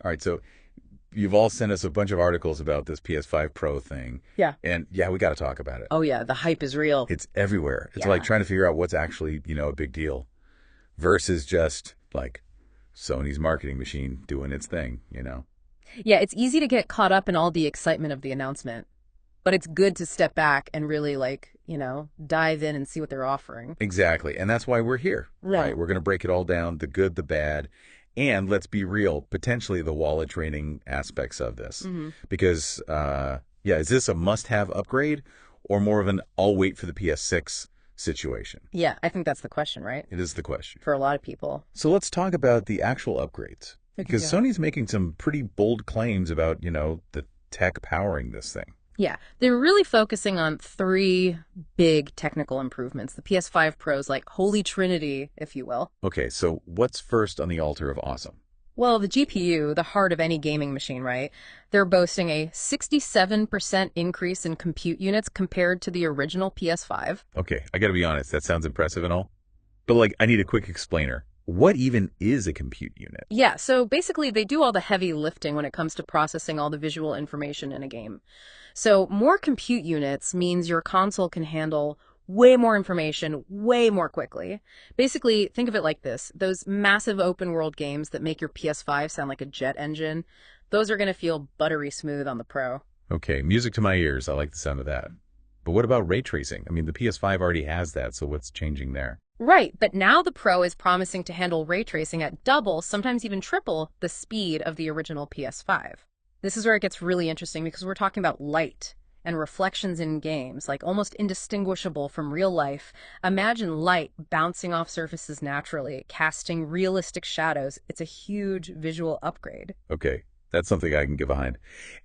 All right, so you've all sent us a bunch of articles about this PS5 Pro thing. Yeah. And yeah, we got to talk about it. Oh, yeah. The hype is real. It's everywhere. It's like Yeah. trying to figure out what's actually, a big deal versus just like Sony's marketing machine doing its thing. Yeah, it's easy to get caught up in all the excitement of the announcement, but it's good to step back and really, dive in and see what they're offering. Exactly. And that's why we're here, Right. right? We're going to break it all down, the good, the bad, and let's be real, potentially the wallet draining aspects of this. Hmm. Because, is this a must-have upgrade or more of an I'll wait for the PS6 situation? Yeah, I think that's the question, right? It is the question. For a lot of people. So let's talk about the actual upgrades. Because Yeah. Sony's making some pretty bold claims about, the tech powering this thing. Yeah, they're really focusing on three big technical improvements. The PS5 Pro's like holy trinity, if you will. Okay, so what's first on the altar of awesome? Well, the GPU, the heart of any gaming machine, right? They're boasting a 67% increase in compute units compared to the original PS5. Okay, I got to be honest, that sounds impressive and all. But I need a quick explainer. What even is a compute unit? Yeah, so basically they do all the heavy lifting when it comes to processing all the visual information in a game. So more compute units means your console can handle way more information way more quickly. Basically, think of it like this. Those massive open world games that make your PS5 sound like a jet engine, those are going to feel buttery smooth on the Pro. Okay, music to my ears. I like the sound of that. But what about ray tracing? I mean, the PS5 already has that, so what's changing there? Right, but now the Pro is promising to handle ray tracing at double, sometimes even triple, the speed of the original PS5. This is where it gets really interesting because we're talking about light and reflections in games, like almost indistinguishable from real life. Imagine light bouncing off surfaces naturally, casting realistic shadows. It's a huge visual upgrade. Okay, that's something I can get behind.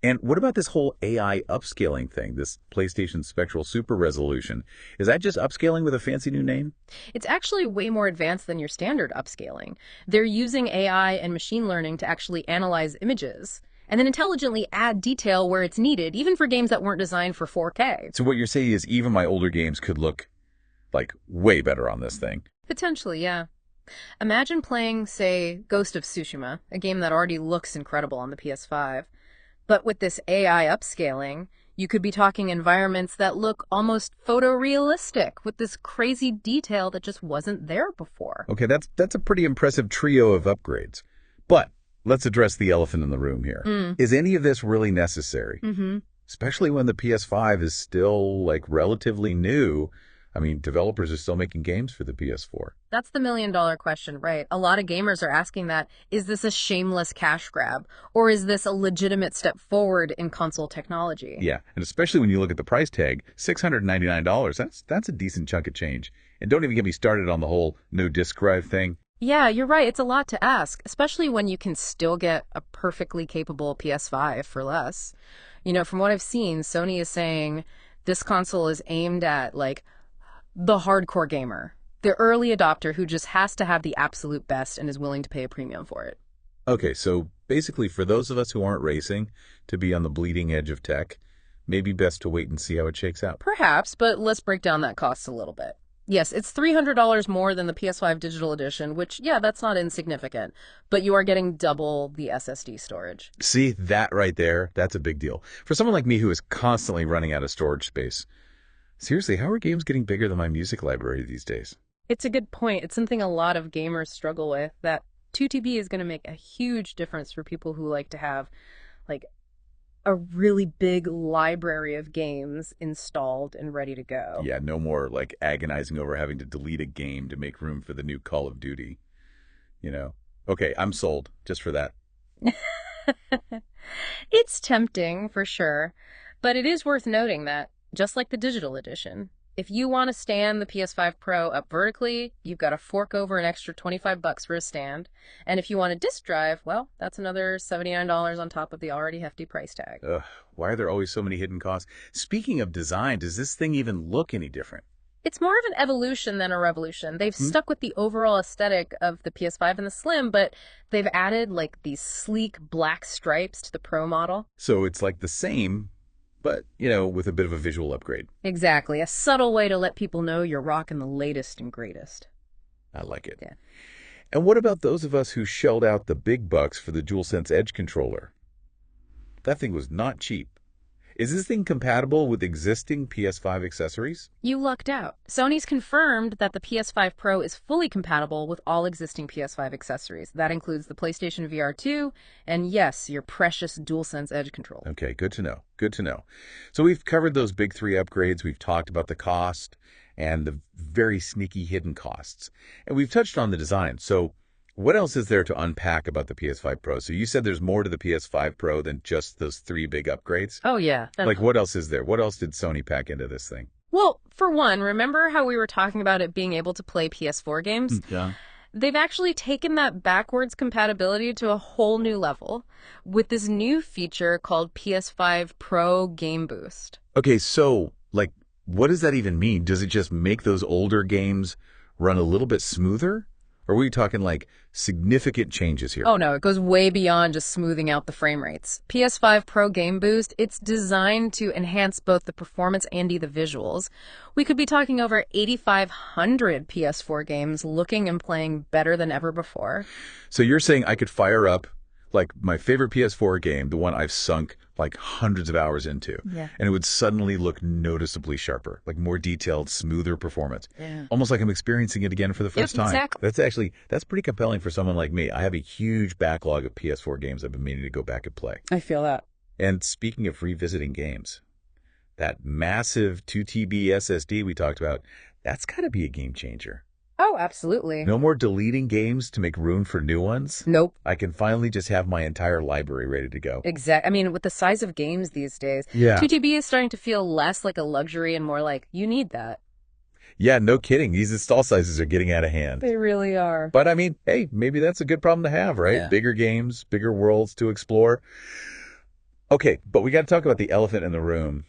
And what about this whole AI upscaling thing, this PlayStation Spectral Super Resolution? Is that just upscaling with a fancy new name? It's actually way more advanced than your standard upscaling. They're using AI and machine learning to actually analyze images and then intelligently add detail where it's needed, even for games that weren't designed for 4K. So what you're saying is even my older games could look way better on this thing. Potentially, yeah. Imagine playing, say, Ghost of Tsushima, a game that already looks incredible on the PS5. But with this AI upscaling, you could be talking environments that look almost photorealistic with this crazy detail that just wasn't there before. Okay, that's a pretty impressive trio of upgrades. But let's address the elephant in the room here. Is any of this really necessary? Mm-hmm. Especially when the PS5 is still relatively new. I mean, developers are still making games for the PS4. That's the million-dollar question, right? A lot of gamers are asking that, is this a shameless cash grab? Or is this a legitimate step forward in console technology? Yeah, and especially when you look at the price tag, $699, that's a decent chunk of change. And don't even get me started on the whole no disk drive thing. Yeah, you're right. It's a lot to ask, especially when you can still get a perfectly capable PS5 for less. From what I've seen, Sony is saying this console is aimed at, the hardcore gamer, the early adopter who just has to have the absolute best and is willing to pay a premium for it. Okay, so basically for those of us who aren't racing to be on the bleeding edge of tech, maybe best to wait and see how it shakes out. Perhaps, but let's break down that cost a little bit. Yes, it's $300 more than the PS5 Digital Edition, which, yeah, that's not insignificant, but you are getting double the SSD storage. See, that right there, that's a big deal. For someone like me who is constantly running out of storage space, seriously, how are games getting bigger than my music library these days? It's a good point. It's something a lot of gamers struggle with. That 2TB is going to make a huge difference for people who like to have, a really big library of games installed and ready to go. Yeah, no more agonizing over having to delete a game to make room for the new Call of Duty. Okay, I'm sold just for that. It's tempting for sure, but it is worth noting that just like the digital edition, if you want to stand the PS5 Pro up vertically, you've got to fork over an extra $25 for a stand. And if you want a disk drive, well, that's another $79 on top of the already hefty price tag. Ugh, why are there always so many hidden costs? Speaking of design, does this thing even look any different? It's more of an evolution than a revolution. They've stuck with the overall aesthetic of the PS5 and the Slim, but they've added these sleek black stripes to the Pro model. So it's the same, but, with a bit of a visual upgrade. Exactly. A subtle way to let people know you're rocking the latest and greatest. I like it. Yeah. And what about those of us who shelled out the big bucks for the DualSense Edge controller? That thing was not cheap. Is this thing compatible with existing PS5 accessories? You lucked out. Sony's confirmed that the PS5 Pro is fully compatible with all existing PS5 accessories. That includes the PlayStation VR 2 and, yes, your precious DualSense Edge controller. Okay, good to know. Good to know. So we've covered those big three upgrades. We've talked about the cost and the very sneaky hidden costs. And we've touched on the design. So what else is there to unpack about the PS5 Pro? So you said there's more to the PS5 Pro than just those three big upgrades? Oh, yeah. Like, what else is there? What else did Sony pack into this thing? Well, for one, remember how we were talking about it being able to play PS4 games? Yeah. They've actually taken that backwards compatibility to a whole new level with this new feature called PS5 Pro Game Boost. Okay, so, like, what does that even mean? Does it just make those older games run a little bit smoother? Or are we talking, like, significant changes here? Oh no, it goes way beyond just smoothing out the frame rates. PS5 Pro Game Boost, it's designed to enhance both the performance and the visuals. We could be talking over 8,500 PS4 games looking and playing better than ever before. So you're saying I could fire up, like, my favorite PS4 game, the one I've sunk, like, hundreds of hours into, and it would suddenly look noticeably sharper, like more detailed, smoother performance. Yeah. Almost like I'm experiencing it again for the first time. Exactly. That's pretty compelling for someone like me. I have a huge backlog of PS4 games I've been meaning to go back and play. I feel that. And speaking of revisiting games, that massive 2 TB SSD we talked about, that's got to be a game changer. Oh, absolutely. No more deleting games to make room for new ones. Nope. I can finally just have my entire library ready to go. Exactly. I mean, with the size of games these days, Yeah. 2TB is starting to feel less like a luxury and more like you need that. Yeah, no kidding. These install sizes are getting out of hand. They really are. But I mean, hey, maybe that's a good problem to have, right? Yeah. Bigger games, bigger worlds to explore. Okay, but we got to talk about the elephant in the room.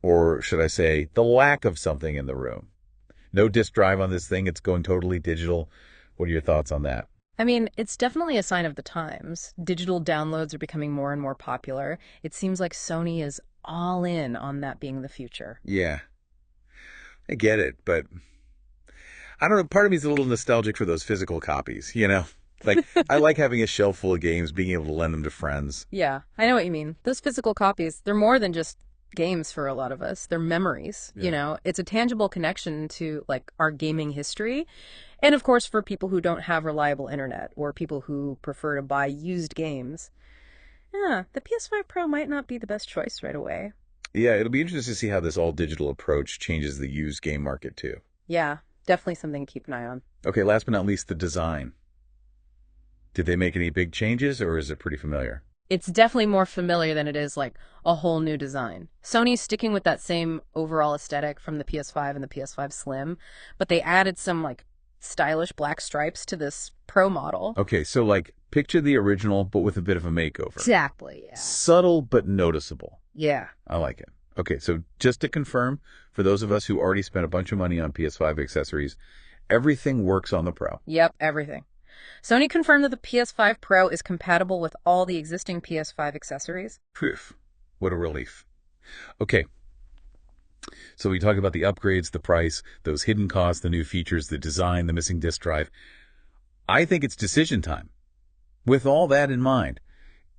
Or should I say, the lack of something in the room. No disk drive on this thing. It's going totally digital. What are your thoughts on that? I mean, it's definitely a sign of the times. Digital downloads are becoming more and more popular. It seems like Sony is all in on that being the future. Yeah, I get it, but I don't know. Part of me is a little nostalgic for those physical copies, you know? Like, I like having a shelf full of games, being able to lend them to friends. Yeah, I know what you mean. Those physical copies, they're more than just games for a lot of us. They're memories, you know? It's a tangible connection to, like, our gaming history. And, of course, for people who don't have reliable internet or people who prefer to buy used games. Yeah, the PS5 Pro might not be the best choice right away. Yeah, it'll be interesting to see how this all-digital approach changes the used game market, too. Yeah, definitely something to keep an eye on. Okay, last but not least, the design. Did they make any big changes, or is it pretty familiar? It's definitely more familiar than it is like a whole new design. Sony's sticking with that same overall aesthetic from the PS5 and the PS5 Slim, but they added some like stylish black stripes to this Pro model. Okay, so like picture the original, but with a bit of a makeover. Exactly, yeah. Subtle but noticeable. Yeah. I like it. Okay, so just to confirm, for those of us who already spent a bunch of money on PS5 accessories, everything works on the Pro. Yep, everything. Sony confirmed that the PS5 Pro is compatible with all the existing PS5 accessories. Phew, what a relief. Okay, so we talked about the upgrades, the price, those hidden costs, the new features, the design, the missing disk drive. I think it's decision time. With all that in mind,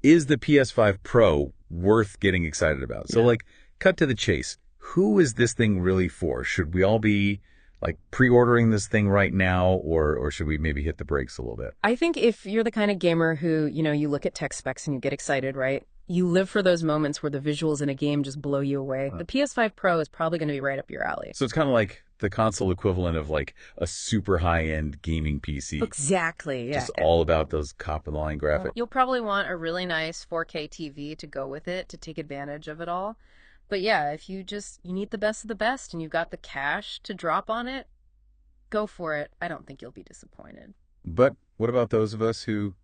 is the PS5 Pro worth getting excited about? So, like, cut to the chase. Who is this thing really for? Should we all be like pre-ordering this thing right now, or should we maybe hit the brakes a little bit? I think if you're the kind of gamer who, you know, you look at tech specs and you get excited, right? You live for those moments where the visuals in a game just blow you away. The PS5 Pro is probably going to be right up your alley. So it's kind of like the console equivalent of like a super high-end gaming PC. Exactly, yeah. Just all about those top-of-the-line graphics. You'll probably want a really nice 4K TV to go with it to take advantage of it all. But yeah, if you need the best of the best and you've got the cash to drop on it, go for it. I don't think you'll be disappointed. But what about those of us who,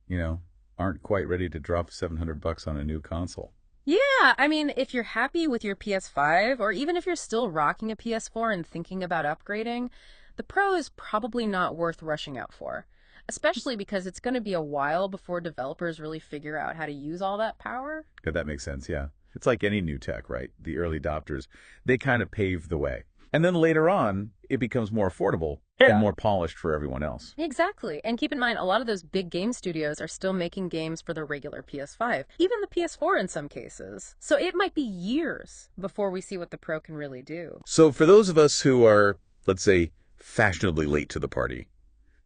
you know, aren't quite ready to drop $700 on a new console? Yeah, I mean, if you're happy with your PS5, or even if you're still rocking a PS4 and thinking about upgrading, the Pro is probably not worth rushing out for. Especially because it's going to be a while before developers really figure out how to use all that power. Yeah, that makes sense, yeah. It's like any new tech, right? The early adopters, they kind of pave the way. And then later on, it becomes more affordable, and more polished for everyone else. Exactly. And keep in mind, a lot of those big game studios are still making games for the regular PS5, even the PS4 in some cases. So it might be years before we see what the Pro can really do. So for those of us who are, let's say, fashionably late to the party,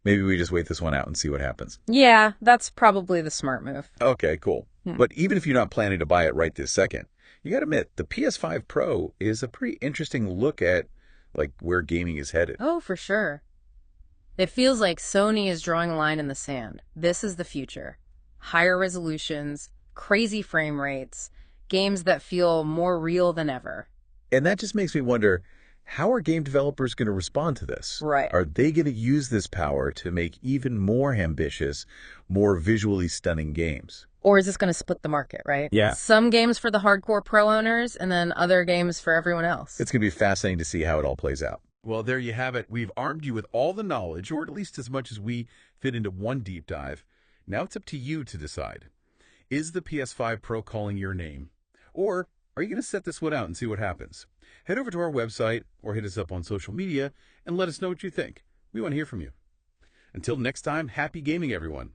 maybe we just wait this one out and see what happens. Yeah, that's probably the smart move. Okay, cool. But even if you're not planning to buy it right this second, you got to admit, the PS5 Pro is a pretty interesting look at like where gaming is headed. Oh, for sure. It feels like Sony is drawing a line in the sand. This is the future. Higher resolutions, crazy frame rates, games that feel more real than ever. And that just makes me wonder, how are game developers going to respond to this? Right. Are they going to use this power to make even more ambitious, more visually stunning games? Or is this going to split the market, right? Yeah. Some games for the hardcore pro owners and then other games for everyone else. It's going to be fascinating to see how it all plays out. Well, there you have it. We've armed you with all the knowledge, or at least as much as we fit into one deep dive. Now it's up to you to decide. Is the PS5 Pro calling your name? Or are you going to set this one out and see what happens? Head over to our website or hit us up on social media and let us know what you think. We want to hear from you. Until next time, happy gaming, everyone.